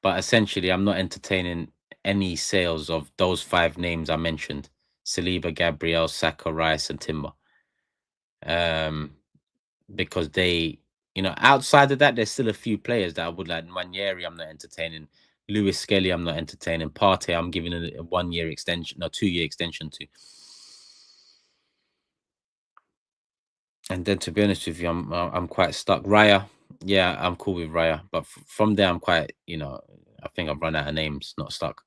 but essentially, I'm not entertaining any sales of those 5 names I mentioned: Saliba, Gabriel, Saka, Rice, and Timber. Because they, outside of that, there's still a few players that I would like. Nwaneri, I'm not entertaining. Lewis Skelly, I'm not entertaining. Partey, I'm giving a 1-year extension, no, 2-year extension to. And then, to be honest with you, I'm quite stuck. Raya, yeah, I'm cool with Raya, but from there, I'm quite, I think I've run out of names, not stuck.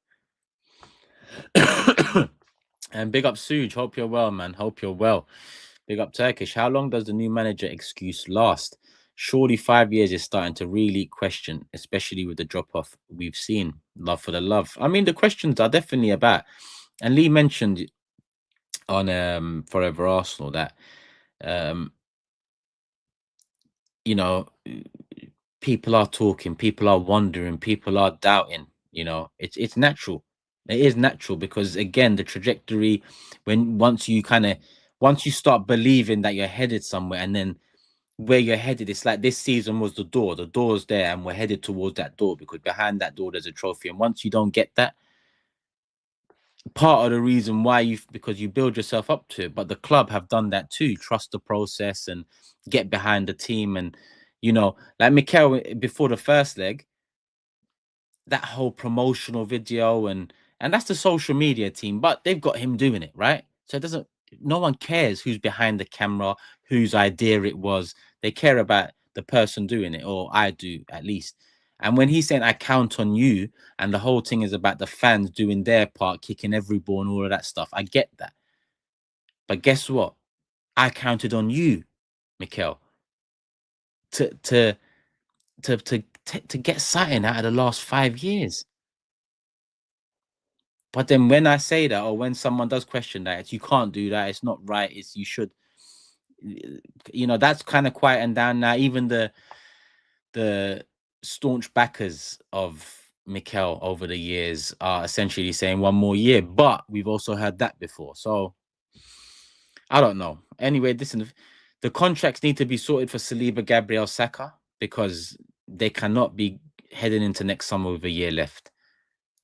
And big up Suj. Hope you're well, man. Hope you're well. Big up Turkish. How long does the new manager excuse last? Surely 5 years is starting to really question, especially with the drop-off we've seen. Love for the love. I mean, the questions are definitely about, and Lee mentioned on Forever Arsenal that you know, people are talking, people are wondering, people are doubting. It's natural. It is natural because again, the trajectory, once you start believing that you're headed somewhere, and then where you're headed, it's like this season was the door. The door's there, and we're headed towards that door because behind that door there's a trophy. And once you don't get that, part of the reason why because you build yourself up to it, but the club have done that too. Trust the process and get behind the team. And like Mikel before the first leg, that whole promotional video, and that's the social media team, but they've got him doing it, right? So no one cares who's behind the camera, whose idea it was. They care about the person doing it, or I do at least. And when he's saying I count on you, and the whole thing is about the fans doing their part, kicking every ball and all of that stuff, I get that. But guess what? I counted on you, Mikel, to get something out of the last 5 years. But then when I say that, or when someone does question that, it's you can't do that, it's not right, it's you should, that's kind of quieting down now. Even the staunch backers of Mikel over the years are essentially saying 1 more year, but we've also heard that before. So I don't know. Anyway, listen, the contracts need to be sorted for Saliba, Gabriel, Saka, because they cannot be heading into next summer with a year left.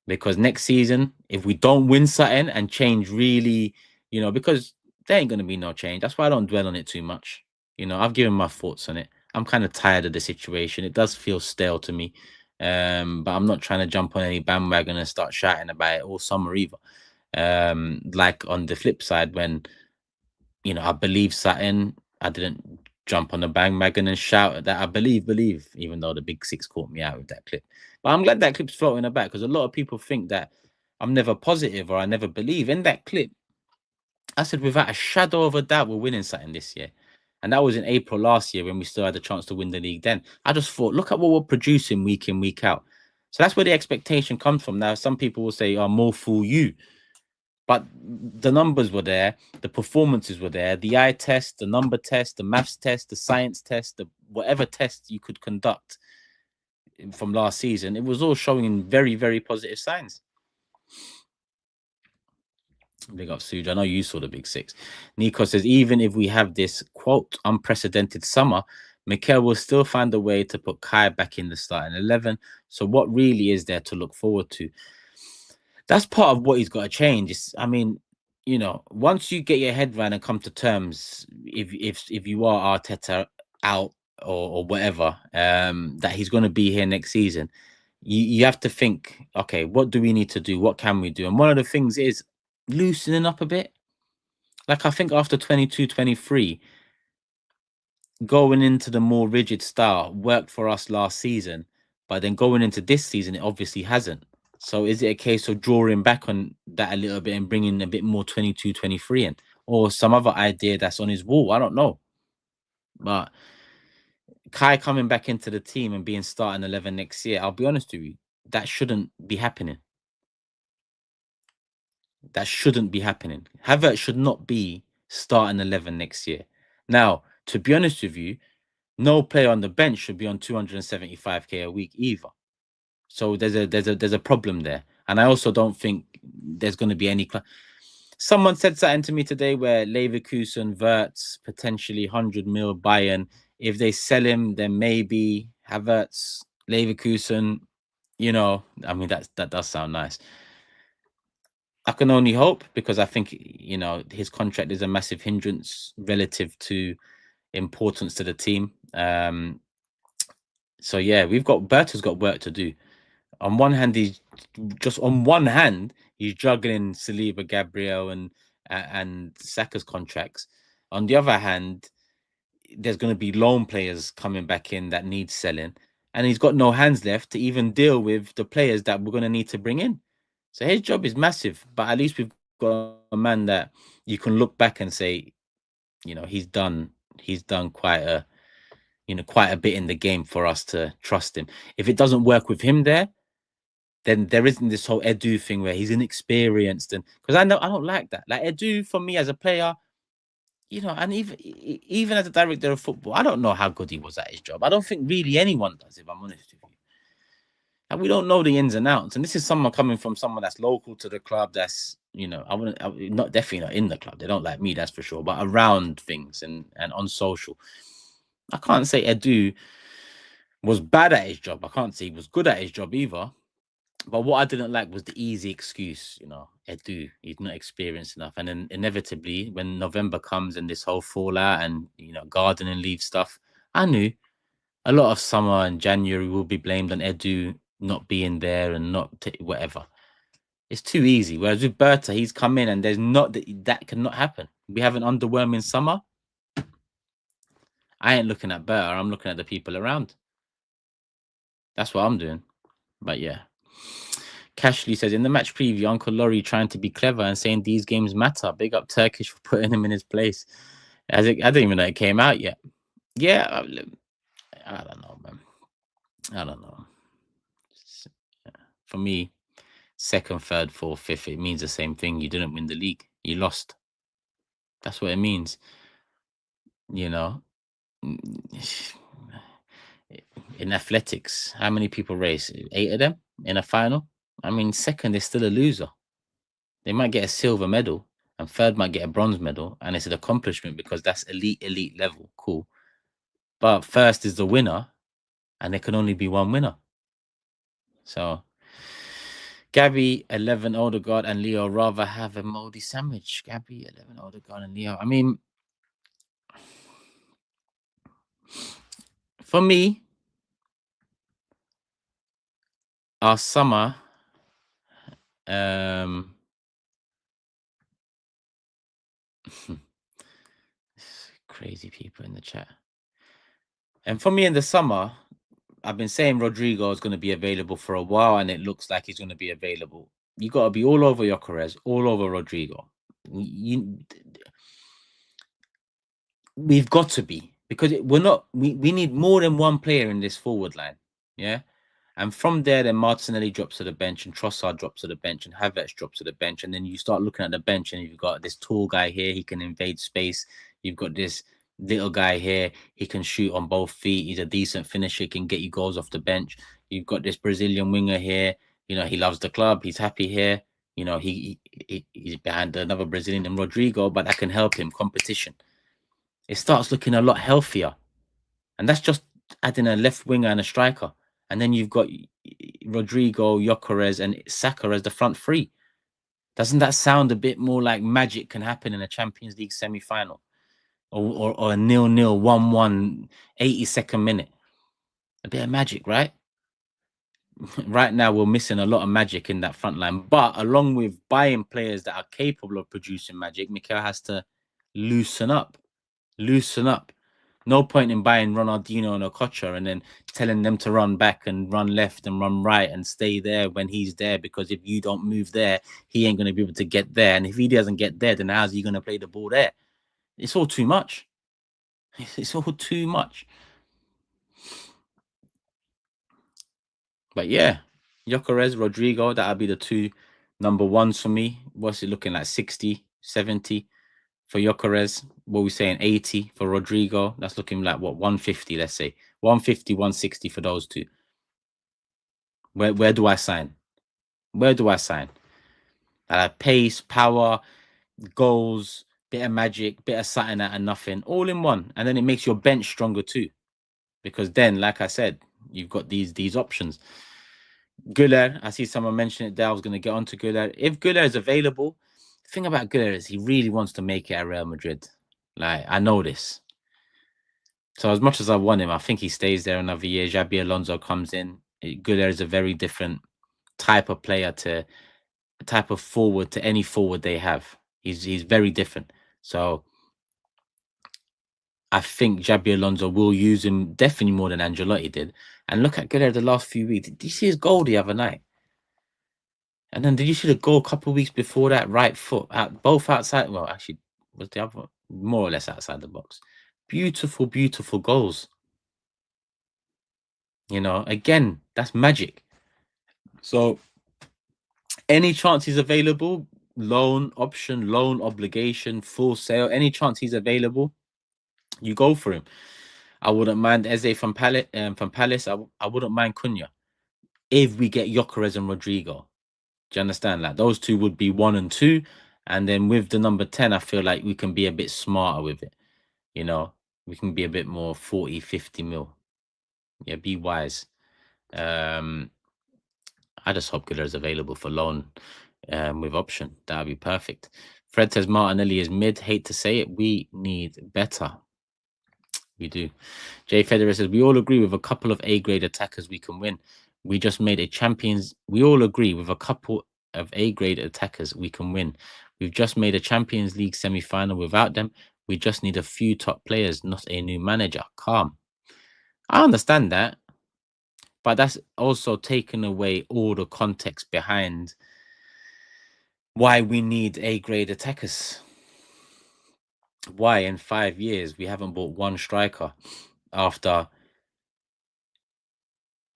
Because next season, if we don't win something and change really, because there ain't going to be no change. That's why I don't dwell on it too much. I've given my thoughts on it. I'm kind of tired of the situation. It does feel stale to me. But I'm not trying to jump on any bandwagon and start shouting about it all summer either. Like on the flip side, when, I believe something, I didn't jump on the bandwagon and shout that I believe, even though the big six caught me out with that clip. But I'm glad that clip's floating about, because a lot of people think that I'm never positive or I never believe. In that clip, I said without a shadow of a doubt we're winning something this year. And that was in April last year when we still had a chance to win the league then. I just thought, look at what we're producing week in, week out. So that's where the expectation comes from. Now, some people will say, oh, more fool you. But the numbers were there, the performances were there, the eye test, the number test, the maths test, the science test, the whatever test you could conduct from last season, it was all showing very, very positive signs. Big up, Suj. I know you saw the big six. Nico says, even if we have this, quote, unprecedented summer, Mikel will still find a way to put Kai back in the starting 11. So what really is there to look forward to? That's part of what he's got to change. Once you get your head around and come to terms, if you are Arteta out or whatever, that he's going to be here next season, you have to think, okay, what do we need to do? What can we do? And one of the things is loosening up a bit. Like, I think after 22-23, going into the more rigid style worked for us last season, but then going into this season, it obviously hasn't. So is it a case of drawing back on that a little bit and bringing a bit more 22-23 in, or some other idea that's on his wall? I don't know. But Kai coming back into the team and being starting 11 next year, I'll be honest with you, that shouldn't be happening. That shouldn't be happening. Havertz should not be starting 11 next year. Now, to be honest with you, no player on the bench should be on 275k a week either. So there's a problem there. And I also don't think there's going to be any. Someone said something to me today where Leverkusen, Wirtz, potentially 100 mil Bayern. If they sell him, then maybe Havertz, Leverkusen. I mean, that does sound nice. I can only hope, because I think, his contract is a massive hindrance relative to importance to the team. So yeah, Berta's got work to do. On one hand, he's juggling Saliba, Gabriel, and Saka's contracts. On the other hand, there's going to be loan players coming back in that need selling, and he's got no hands left to even deal with the players that we're going to need to bring in. So his job is massive, but at least we've got a man that you can look back and say, he's done quite a bit in the game for us to trust him. If it doesn't work with him there, then there isn't this whole Edu thing where he's inexperienced, and because I don't like that. Like Edu, for me as a player, and even as a director of football, I don't know how good he was at his job. I don't think really anyone does, if I'm honest with you. And we don't know the ins and outs. And this is someone coming from someone that's local to the club. That's not definitely not in the club. They don't like me, that's for sure. But around things and on social, I can't say Edu was bad at his job. I can't say he was good at his job either. But what I didn't like was the easy excuse, Edu, he's not experienced enough. And then inevitably, when November comes and this whole fallout and, gardening leave stuff, I knew a lot of summer and January will be blamed on Edu not being there and not whatever. It's too easy. Whereas with Berta, he's come in and there's not that cannot happen. We have an underwhelming summer. I ain't looking at Berta. I'm looking at the people around. That's what I'm doing. But yeah. Cashley says, in the match preview, Uncle Laurie trying to be clever and saying these games matter. Big up Turkish for putting him in his place. I didn't even know it came out yet. Yeah, I don't know, man. I don't know. For me, second, third, fourth, fifth, it means the same thing. You didn't win the league. You lost. That's what it means. In athletics, how many people race? 8 of them in a final? I mean, second is still a loser. They might get a silver medal, and third might get a bronze medal, and it's an accomplishment because that's elite level. Cool. But first is the winner, and there can only be one winner. So, Gabby, 11, Odegaard, and Leo rather have a moldy sandwich. Gabby, 11, Odegaard, and Leo. I mean, for me, our summer, crazy people in the chat. And for me in the summer, I've been saying Rodrigo is going to be available for a while, and it looks like he's going to be available. You got to be all over Gyökeres, all over Rodrigo. We've got to be, because we're not. We need more than one player in this forward line. Yeah. And from there, then Martinelli drops to the bench, and Trossard drops to the bench, and Havertz drops to the bench. And then you start looking at the bench, and you've got this tall guy here. He can invade space. You've got this little guy here. He can shoot on both feet. He's a decent finisher. He can get you goals off the bench. You've got this Brazilian winger here. He loves the club. He's happy here. He's behind another Brazilian and Rodrigo, but that can help him. Competition. It starts looking a lot healthier. And that's just adding a left winger and a striker. And then you've got Rodrigo, Gyökeres, and Saka as the front three. Doesn't that sound a bit more like magic can happen in a Champions League semi-final? Or a 0-0, 1-1, 82nd minute? A bit of magic, right? Right now, we're missing a lot of magic in that front line. But along with buying players that are capable of producing magic, Mikel has to loosen up. Loosen up. No point in buying Ronaldinho and Okocha and then telling them to run back and run left and run right and stay there when he's there, because if you don't move there, he ain't going to be able to get there. And if he doesn't get there, then how's he going to play the ball there? It's all too much. It's all too much. But yeah, Gyökeres, Rodrigo, that'll be the two number ones for me. What's it looking like? 60, 70 for Gyökeres. What are we saying? 80 for Rodrigo. That's looking like what? 150, let's say. 150, 160 for those two. Where do I sign? Where do I sign? Pace, power, goals, bit of magic, bit of something out of nothing, all in one. And then it makes your bench stronger too. Because then, like I said, you've got these options. Güler, I see someone mention it there. I was going to get on to Güler. If Güler is available, the thing about Güler is he really wants to make it at Real Madrid. Like, I know this. So as much as I want him, I think he stays there another year. Xabi Alonso comes in. Güler is a very different type of player type of forward to any forward they have. He's very different. So I think Xabi Alonso will use him definitely more than Ancelotti did. And look at Güler the last few weeks. Did you see his goal the other night? And then did you see the goal a couple of weeks before that? Right foot out, both outside. Well, actually, was the other more or less outside the box. Beautiful, beautiful goals. You know, again, that's magic. So, any chance he's available, loan option, loan obligation, full sale, any chance he's available, you go for him. I wouldn't mind Eze from Palace. I wouldn't mind Cunha if we get Gyökeres and Rodrigo. Do you understand? Like those two would be 1 and 2, and then with the number 10, I feel like we can be a bit smarter with it. You know, we can be a bit more 40, 50 mil. Yeah, be wise. I just hope Güler is available for loan with option. That would be perfect. Fred says Martinelli is mid. Hate to say it. We need better. We do. Jay Federer says we all agree with a couple of A-grade attackers we can win. We just made a champions. We all agree with a couple of A-grade attackers we can win. We've just made a Champions League semi-final without them. We just need a few top players, not a new manager. Calm. I understand that, but that's also taken away all the context behind why we need A-grade attackers. Why in 5 years we haven't bought one striker after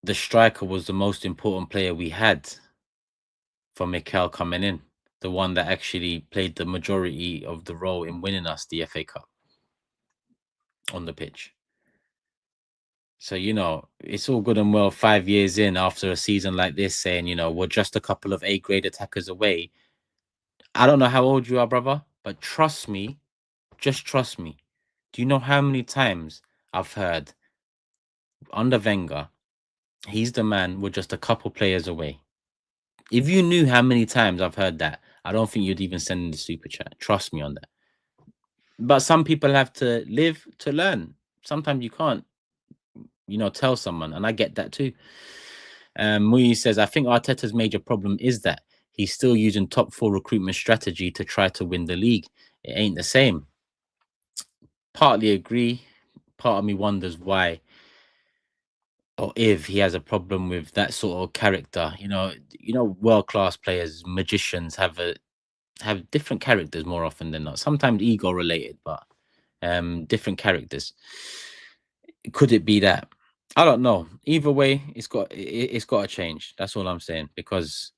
the striker was the most important player we had for Mikel coming in, the one that actually played the majority of the role in winning us the FA Cup on the pitch. So, you know, it's all good and well 5 years in after a season like this saying, you know, we're just a couple of A-grade attackers away. I don't know how old you are, brother, but trust me, just trust me. Do you know how many times I've heard under Wenger, he's the man, we're just a couple players away? If you knew how many times I've heard that, I don't think you'd even send in the super chat. Trust me on that. But some people have to live to learn. Sometimes you can't, you know, tell someone, and I get that too. Muyi says, I think Arteta's major problem is that he's still using top 4 recruitment strategy to try to win the league. It ain't the same. Partly agree. Part of me wonders why or if he has a problem with that sort of character. You know, world-class players, magicians have different characters more often than not. Sometimes ego related, but different characters. Could it be that? I don't know. Either way, it's got to change. That's all I'm saying, because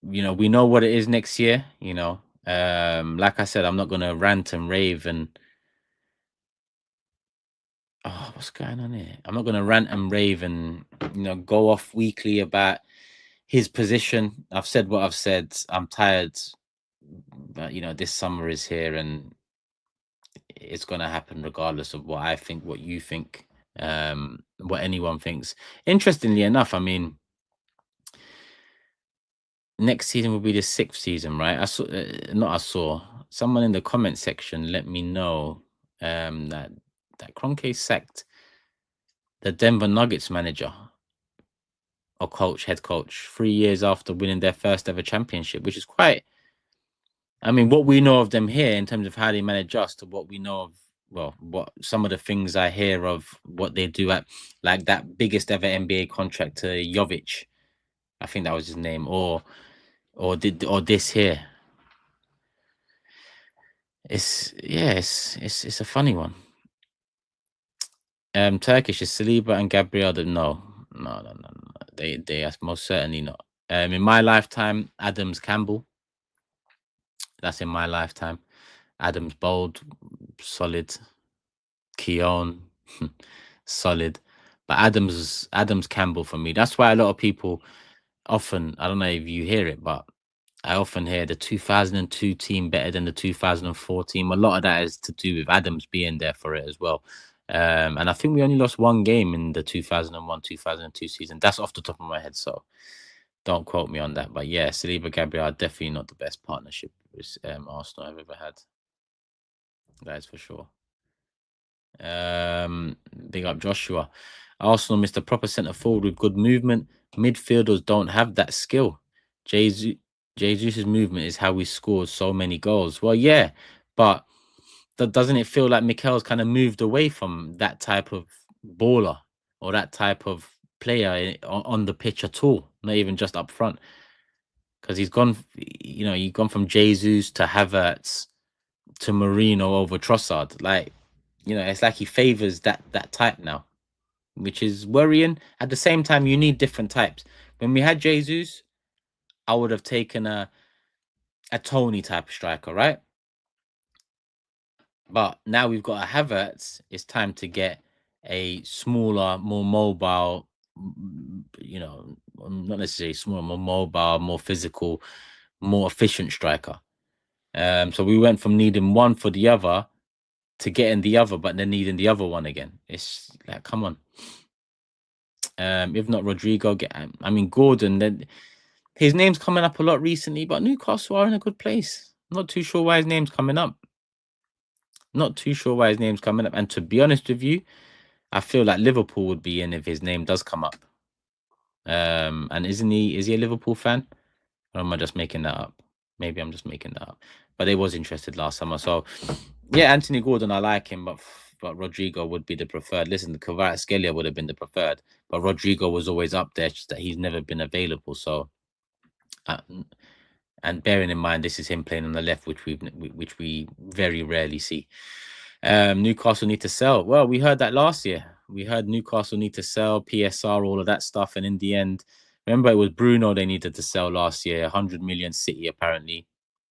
you know we know what it is next year. You know, like I said, I'm not gonna rant and rave and what's going on here? I'm not gonna rant and rave and go off weekly about his position. I've said what I've said. I'm tired, but this summer is here and it's gonna happen regardless of what I think, what you think, what anyone thinks. Interestingly enough, I mean, next season will be the 6th season, right? I saw someone in the comment section let me know that Kroenke sacked the Denver Nuggets manager or head coach 3 years after winning their first ever championship, which is quite. I mean, what we know of them here in terms of how they manage us to what we know of, well, what some of the things I hear of what they do at, like that biggest ever NBA contract to Jovic, I think that was his name, or this here. It's a funny one. Turkish is Saliba and Gabriel. No. They are most certainly not. In my lifetime, Adams Campbell. That's in my lifetime. Adams Bold, solid. Keown, solid. But Adams Campbell for me. That's why a lot of people often, I don't know if you hear it, but I often hear the 2002 team better than the 2004 team. A lot of that is to do with Adams being there for it as well. And I think we only lost one game in the 2001, 2002 season. That's off the top of my head, so don't quote me on that. But yeah, Saliba Gabriel are definitely not the best partnership with Arsenal I've ever had. That is for sure. Big up Joshua. Arsenal missed a proper centre forward with good movement. Midfielders don't have that skill. Jesus' movement is how we scored so many goals. Well, yeah, but doesn't it feel like Mikel's kind of moved away from that type of baller or that type of player on the pitch at all? Not even just up front. because he's gone. You know, you've gone from Jesus to Havertz to Marino over Trossard. Like, you know, it's like he favors that type now, which is worrying. At the same time, you need different types. When we had Jesus, I would have taken a Tony type of striker, right? But now we've got a Havertz. It's time to get a smaller, more mobile, you know, not necessarily smaller, more mobile, more physical, more efficient striker. So we went from needing one for the other to getting the other, but then needing the other one again. It's like, come on. If not Rodrigo, I mean Gordon. Then his name's coming up a lot recently, but Newcastle are in a good place. Not too sure why his name's coming up. Not too sure why his name's coming up. And to be honest with you, I feel like Liverpool would be in if his name does come up. And is he a Liverpool fan? Or am I just making that up? Maybe I'm just making that up. But they was interested last summer. So yeah, Anthony Gordon, I like him, but Rodrigo would be the preferred. Listen, the Kvaratskhelia would have been the preferred, but Rodrigo was always up there, just that he's never been available. So and bearing in mind this is him playing on the left, which we very rarely see. Newcastle need to sell. Well, we heard that last year. We heard Newcastle need to sell, PSR, all of that stuff. And in the end, remember, it was Bruno they needed to sell last year, 100 million City, apparently.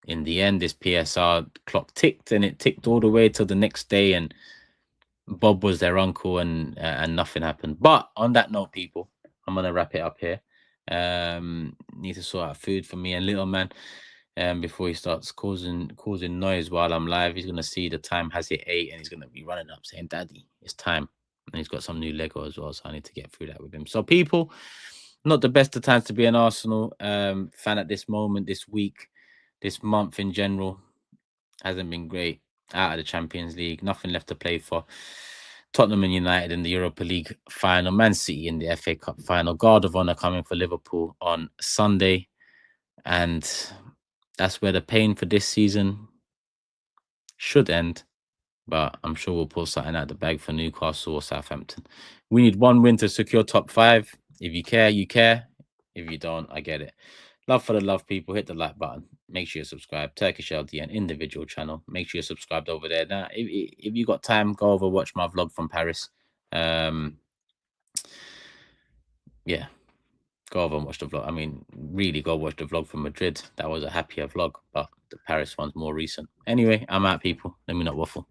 In the end, this PSR clock ticked, and it ticked all the way till the next day. And Bob was their uncle, and nothing happened. But on that note, people, I'm going to wrap it up here. Need to sort out food for me and little man. Before he starts causing noise while I'm live. He's gonna see the time has hit 8, and he's gonna be running up saying, "Daddy, it's time." And he's got some new Lego as well, so I need to get through that with him. So, people, not the best of times to be an Arsenal fan at this moment, this week, this month in general. Hasn't been great. Out of the Champions League, nothing left to play for. Tottenham and United in the Europa League final, Man City in the FA Cup final, Guard of Honor coming for Liverpool on Sunday, and that's where the pain for this season should end. But I'm sure we'll pull something out of the bag for Newcastle or Southampton. We need one win to secure top 5. If you care, you care. If you don't, I get it. Love for the love, people. Hit the like button. Make sure you subscribe. Turkish LDN individual channel. Make sure you're subscribed over there. Now, if you got time, go over watch my vlog from Paris. Yeah, go over and watch the vlog. I mean, really go watch the vlog from Madrid. That was a happier vlog, but the Paris one's more recent. Anyway, I'm out, people. Let me not waffle.